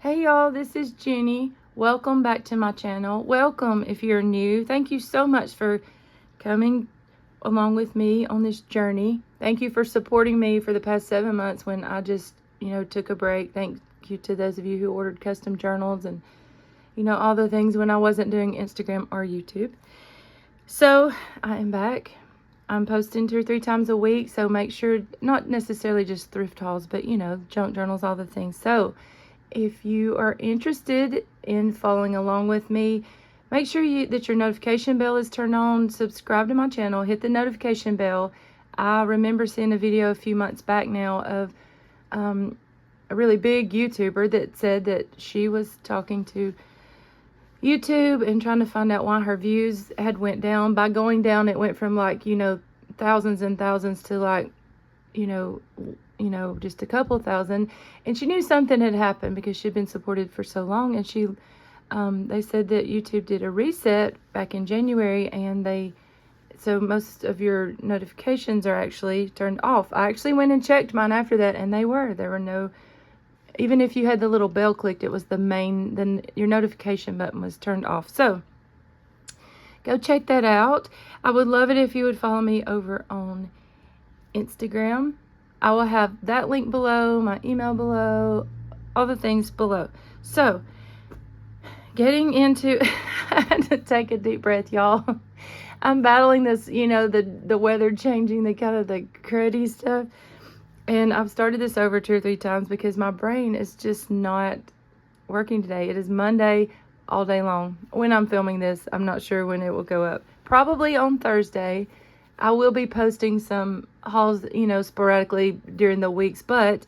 Hey y'all, this is Jenny. Welcome back to my channel. Welcome if you're new. Thank you so much for coming along with me on this journey. Thank you for supporting me for the past 7 months when I just, took a break. Thank you to those of you who ordered custom journals and, all the things when I wasn't doing Instagram or YouTube. So I am back. I'm posting 2 or 3 times a week, so make sure, not necessarily just thrift hauls, but junk journals, all the things. So if you are interested in following along with me, make sure that your notification bell is turned on. Subscribe to my channel, hit the notification bell. I remember seeing a video a few months back now of a really big YouTuber that said that she was talking to YouTube and trying to find out why her views had went down. By going down, it went from thousands and thousands to just a couple thousand. And she knew something had happened because she'd been supported for so long. And they said that YouTube did a reset back in January, and so most of your notifications are actually turned off. I actually went and checked mine after that, and there were no, even if you had the little bell clicked, it was then your notification button was turned off. So go check that out. I would love it if you would follow me over on Instagram. I will have that link below, my email below, all the things below. So, getting into, I had to take a deep breath, y'all. I'm battling this, the weather changing, the kind of the cruddy stuff. And I've started this over 2 or 3 times because my brain is just not working today. It is Monday all day long. When I'm filming this, I'm not sure when it will go up. Probably on Thursday. I will be posting some hauls, sporadically during the weeks, but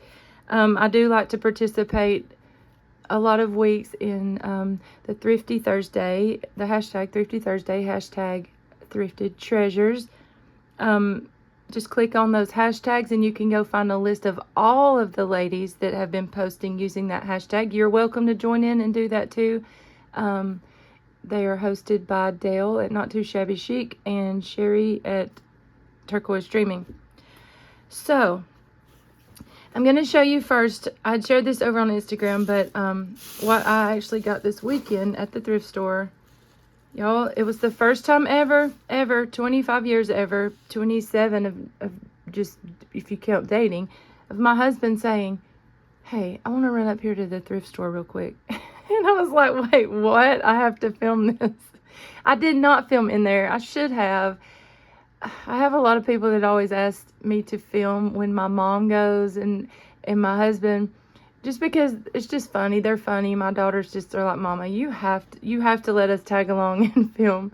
I do like to participate a lot of weeks in the Thrifty Thursday, the hashtag Thrifty Thursday, hashtag Thrifted Treasures. Just click on those hashtags and you can go find a list of all of the ladies that have been posting using that hashtag. You're welcome to join in and do that too. They are hosted by Dale at Not Too Shabby Chic and Sherry at Turquoise Dreaming. So, I'm going to show you first. I shared this over on Instagram, but what I actually got this weekend at the thrift store. Y'all, it was the first time ever, 25 years ever, 27 of just, if you count dating, of my husband saying, hey, I want to run up here to the thrift store real quick. And I was like, wait, what? I have to film this. I did not film in there. I should have. I have a lot of people that always ask me to film when my mom goes and my husband, just because it's just funny. They're funny. My daughters just are like, Mama, you have to let us tag along and film.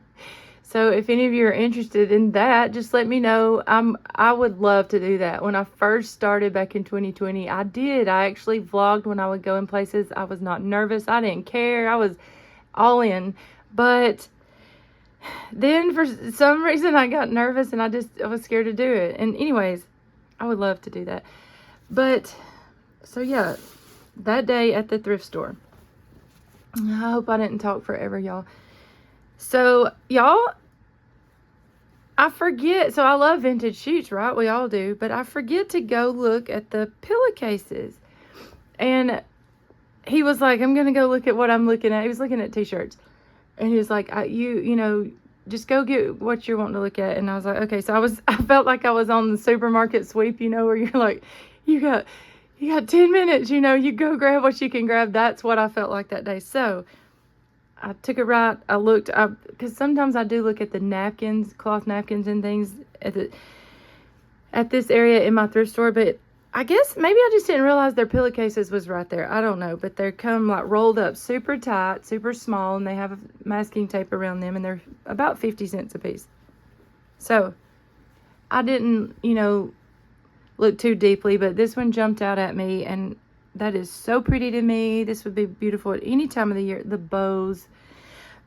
So if any of you are interested in that, just let me know. I would love to do that. When I first started back in 2020, I actually vlogged when I would go in places. I was not nervous. I didn't care. I was all in. But then for some reason I got nervous and I was scared to do it. And anyways, I would love to do that. But so yeah, that day at the thrift store. I hope I didn't talk forever, y'all. So y'all, I forget. So I love vintage sheets, right? We all do. But I forget to go look at the pillowcases. And he was like, I'm going to go look at what I'm looking at. He was looking at t-shirts. And he was like, just go get what you're wanting to look at. And I was like, okay. So I felt like I was on the supermarket sweep, where you're like, you got 10 minutes, you go grab what you can grab. That's what I felt like that day. So I took it right. I looked up, because sometimes I do look at the napkins, cloth napkins and things at this area in my thrift store. But I guess maybe I just didn't realize their pillowcases was right there. I don't know. But they come rolled up super tight, super small, and they have masking tape around them, and they're about 50 cents a piece. So I didn't, look too deeply, but this one jumped out at me, and that is so pretty to me. This would be beautiful at any time of the year, the bows.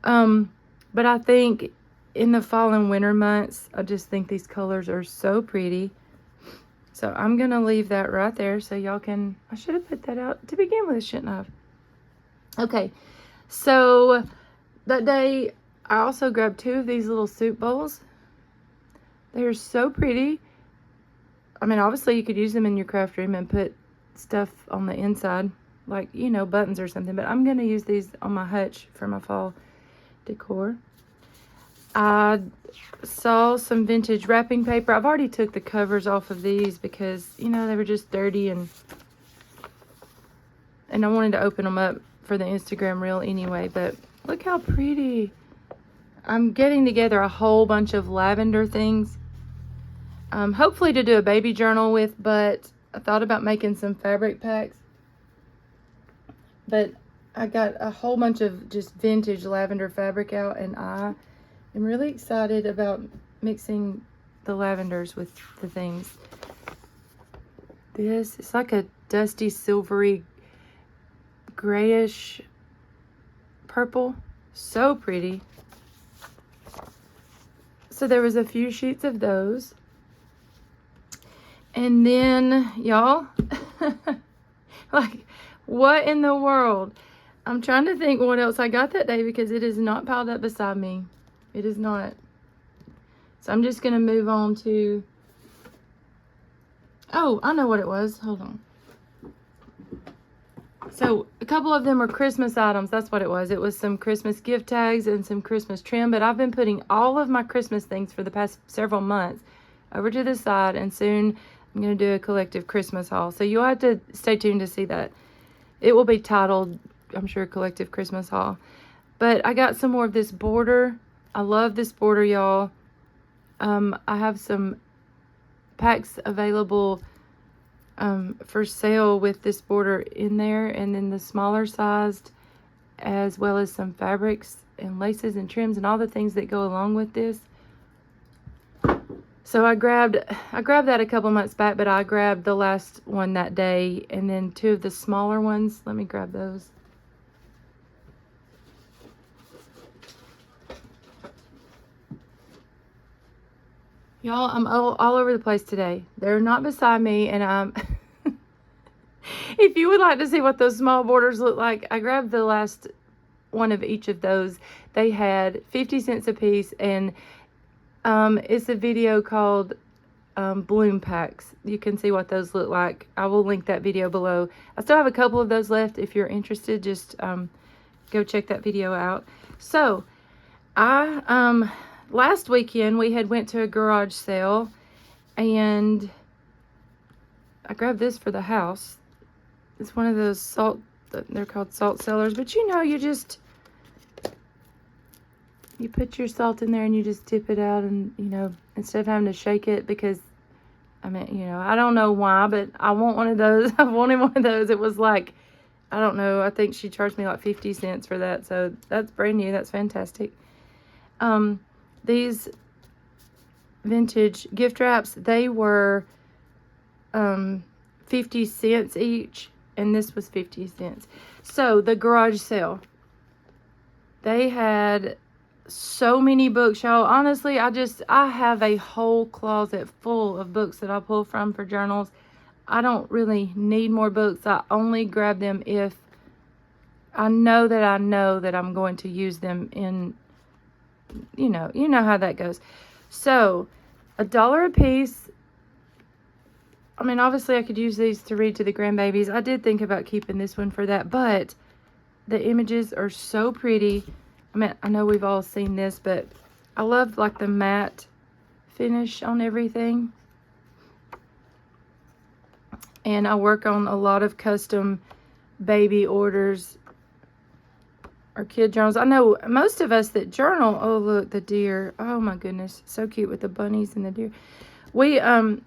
But I think in the fall and winter months, I just think these colors are so pretty. So I'm going to leave that right there so y'all can, I should have put that out to begin with, shouldn't I have? Okay, so that day I also grabbed 2 of these little soup bowls. They're so pretty. I mean, obviously you could use them in your craft room and put stuff on the inside. like, you know, buttons or something. But I'm going to use these on my hutch for my fall decor. I saw some vintage wrapping paper. I've already took the covers off of these because, you know, they were just dirty, and I wanted to open them up for the Instagram reel anyway. But look how pretty. I'm getting together a whole bunch of lavender things, hopefully to do a baby journal with, but I thought about making some fabric packs. But I got a whole bunch of just vintage lavender fabric out, and I am really excited about mixing the lavenders with the things. This, it's like a dusty, silvery, grayish purple. So pretty. So there was a few sheets of those. And then, y'all, like, what in the world? I'm trying to think what else I got that day because it is not piled up beside me. It is not. So I'm just going to move on to... Oh, I know what it was. Hold on. So a couple of them are Christmas items. That's what it was. It was some Christmas gift tags and some Christmas trim. But I've been putting all of my Christmas things for the past several months over to the side. And soon I'm going to do a collective Christmas haul. So you'll have to stay tuned to see that. It will be titled, I'm sure, Collective Christmas Haul. But I got some more of this border. I love this border, y'all. I have some packs available for sale with this border in there, and then the smaller sized, as well as some fabrics and laces and trims and all the things that go along with this. So I grabbed that a couple months back, but I grabbed the last one that day, and then two of the smaller ones. Let me grab those. Y'all, I'm all over the place today. They're not beside me, and I'm... If you would like to see what those small borders look like, I grabbed the last one of each of those. They had 50 cents a piece, and it's a video called Bloom Packs. You can see what those look like. I will link that video below. I still have a couple of those left. If you're interested, just go check that video out. So, last weekend we had went to a garage sale, and I grabbed this for the house. It's one of those salt, they're called salt cellars, but you know, you put your salt in there and you just dip it out, and, you know, instead of having to shake it, because, I mean, you know, I don't know why, but I want one of those. I wanted one of those. It was like, I don't know, I think she charged me like 50 cents for that, so that's brand new. That's fantastic. These vintage gift wraps, they were 50 cents each, and this was 50 cents. So the garage sale, they had so many books, y'all. Honestly, I have a whole closet full of books that I pull from for journals. I don't really need more books. I only grab them if I know that I'm going to use them in, you know how that goes. So $1 a piece. I mean, obviously I could use these to read to the grandbabies. I did think about keeping this one for that, but the images are so pretty. I mean, I know we've all seen this, but I love like the matte finish on everything. And I work on a lot of custom baby orders or kid journals. I know most of us that journal, oh look, the deer. Oh my goodness, so cute with the bunnies and the deer. We,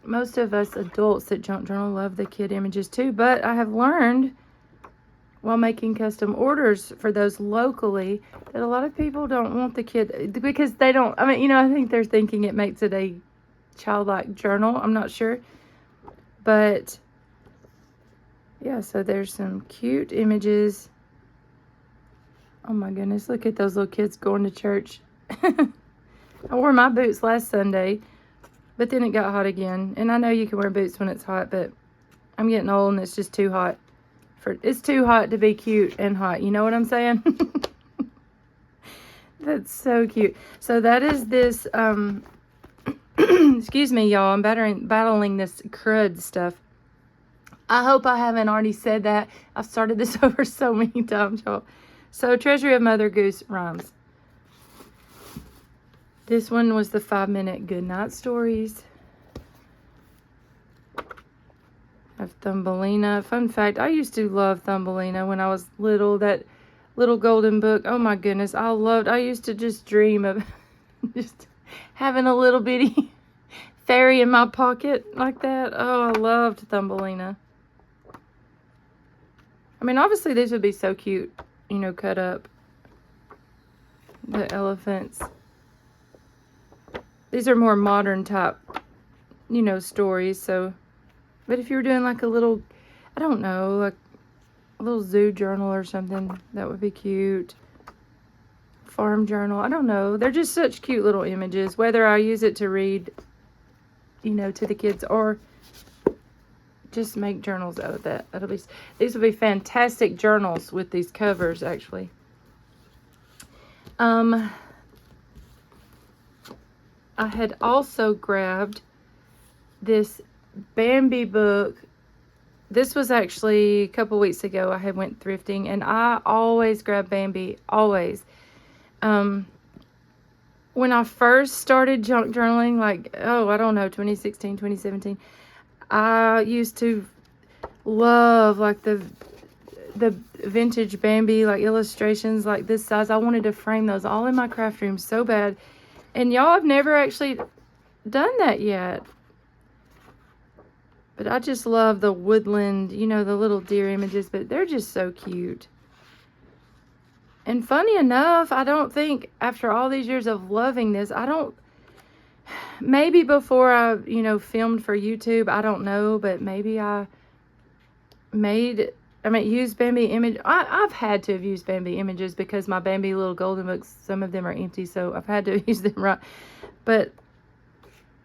most of us adults that journal love the kid images too, but I have learned while making custom orders for those locally that a lot of people don't want the kid, because they don't, I mean, you know, I think they're thinking it makes it a childlike journal. I'm not sure. But yeah, so there's some cute images. Oh my goodness, look at those little kids going to church. I wore my boots last Sunday, but then it got hot again. And I know you can wear boots when it's hot, but I'm getting old and it's just too hot. It's too hot to be cute and hot. You know what I'm saying? That's so cute. So that is this, excuse me, y'all. I'm battling this crud stuff. I hope I haven't already said that. I've started this over so many times, y'all. So, Treasury of Mother Goose rhymes. This one was the 5-minute goodnight stories of Thumbelina. Fun fact, I used to love Thumbelina when I was little. That little golden book. Oh my goodness, I used to just dream of just having a little bitty fairy in my pocket like that. Oh, I loved Thumbelina. I mean, obviously these would be so cute, you know, cut up. The elephants. These are more modern type, you know, stories. So, but if you were doing like a little, I don't know, like a little zoo journal or something, that would be cute. Farm journal, I don't know. They're just such cute little images. Whether I use it to read, you know, to the kids or just make journals out of that. At least these would be fantastic journals with these covers, actually. I had also grabbed this Bambi book. This was actually a couple weeks ago. I had went thrifting, and I always grab Bambi, always. When I first started junk journaling, like, oh, I don't know, 2016, 2017, I used to love like the vintage Bambi like illustrations like this size. I wanted to frame those all in my craft room so bad. And y'all, I've never actually done that yet. But I just love the woodland, you know, the little deer images, but they're just so cute. And funny enough, I don't think after all these years of loving this, maybe before I, you know, filmed for YouTube, I don't know, but maybe I used Bambi image. I've had to have used Bambi images because my Bambi little golden books, some of them are empty, so I've had to use them, right? But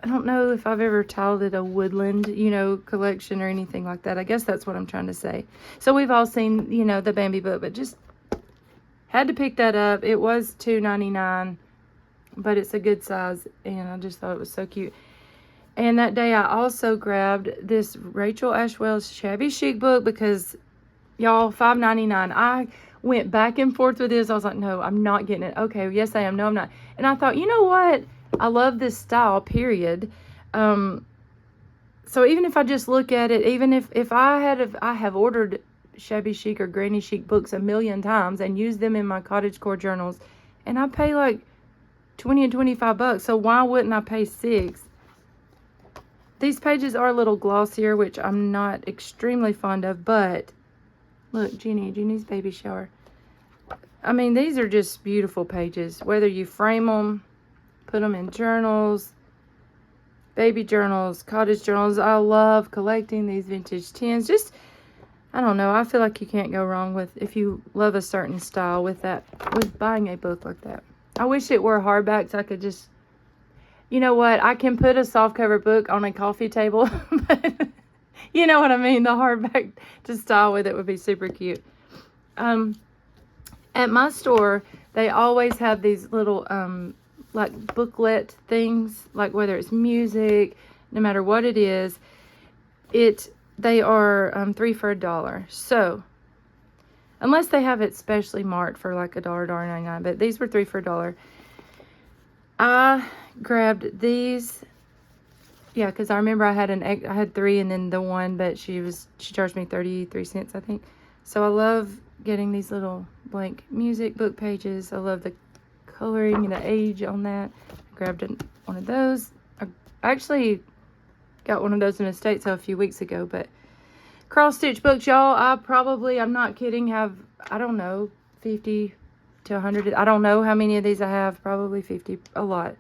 I don't know if I've ever titled it a woodland, you know, collection or anything like that. I guess that's what I'm trying to say. So we've all seen, you know, the Bambi book, but just had to pick that up. It was $2.99, but it's a good size, and I just thought it was so cute. And that day I also grabbed this Rachel Ashwell's Shabby Chic book because, y'all, $5.99. I went back and forth with this. I was like, no, I'm not getting it. Okay, yes I am. No, I'm not. And I thought, you know what? I love this style, period. So even if I just look at it, even if I have ordered Shabby Chic or Granny Chic books a million times and used them in my cottagecore journals, and I pay like $20 and $25, so why wouldn't I pay $6? These pages are a little glossier, which I'm not extremely fond of, but look, Jeannie's baby shower. I mean, these are just beautiful pages, whether you frame them, put them in journals, baby journals, cottage journals. I love collecting these vintage tins. Just, I don't know, I feel like you can't go wrong with, if you love a certain style, with buying a book like that. I wish it were hardback so I could just, you know what, I can put a softcover book on a coffee table, but you know what I mean, the hardback to style with it would be super cute. At my store, they always have these little, like booklet things, like whether it's music, no matter what it is, they are 3 for $1. So unless they have it specially marked for like $1.99, but these were 3 for $1. I grabbed these, yeah, because I remember I had 3 and then the one, but she charged me 33 cents, I think. So I love getting these little blank music book pages. I love the coloring and the age on that. I grabbed one of those. I actually got one of those in estate sale a few weeks ago, but cross stitch books, y'all, I'm not kidding, have, I don't know, 50 to 100. I don't know how many of these I have, probably 50, a lot.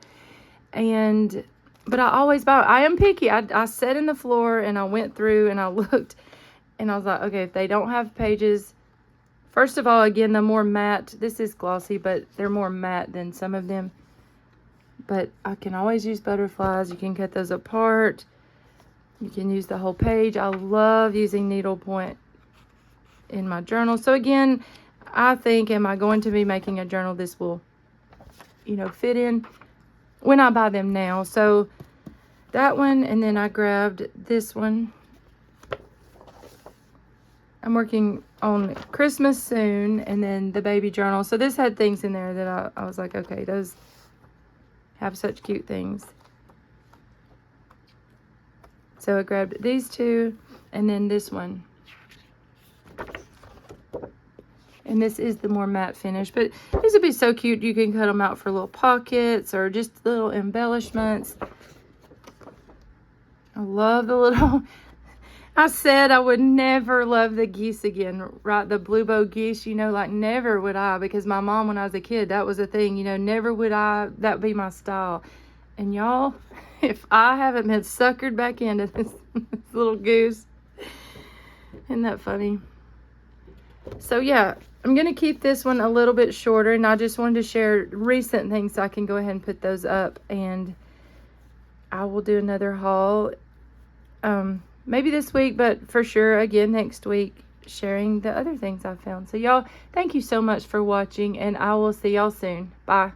But I always buy, I am picky. I sat in the floor and I went through and I looked and I was like, okay, if they don't have pages, first of all, again, the more matte, this is glossy, but they're more matte than some of them. But I can always use butterflies. You can cut those apart. You can use the whole page. I love using needlepoint in my journal. So again, I think, am I going to be making a journal? This will, you know, fit in when I buy them now. So that one, and then I grabbed this one. I'm working on Christmas soon, and then the baby journal. So this had things in there that I was like, okay, those have such cute things. So I grabbed these two, and then this one. And this is the more matte finish, but these would be so cute. You can cut them out for little pockets or just little embellishments. I love the little, I said I would never love the geese again, right? The blue bow geese, you know, like never would I, because my mom, when I was a kid, that was a thing, you know, never would I, that be my style. And y'all, if I haven't been suckered back into this little goose, isn't that funny? So yeah, I'm going to keep this one a little bit shorter, and I just wanted to share recent things so I can go ahead and put those up, and I will do another haul maybe this week, but for sure again next week, sharing the other things I found. So y'all, thank you so much for watching, and I will see y'all soon. Bye.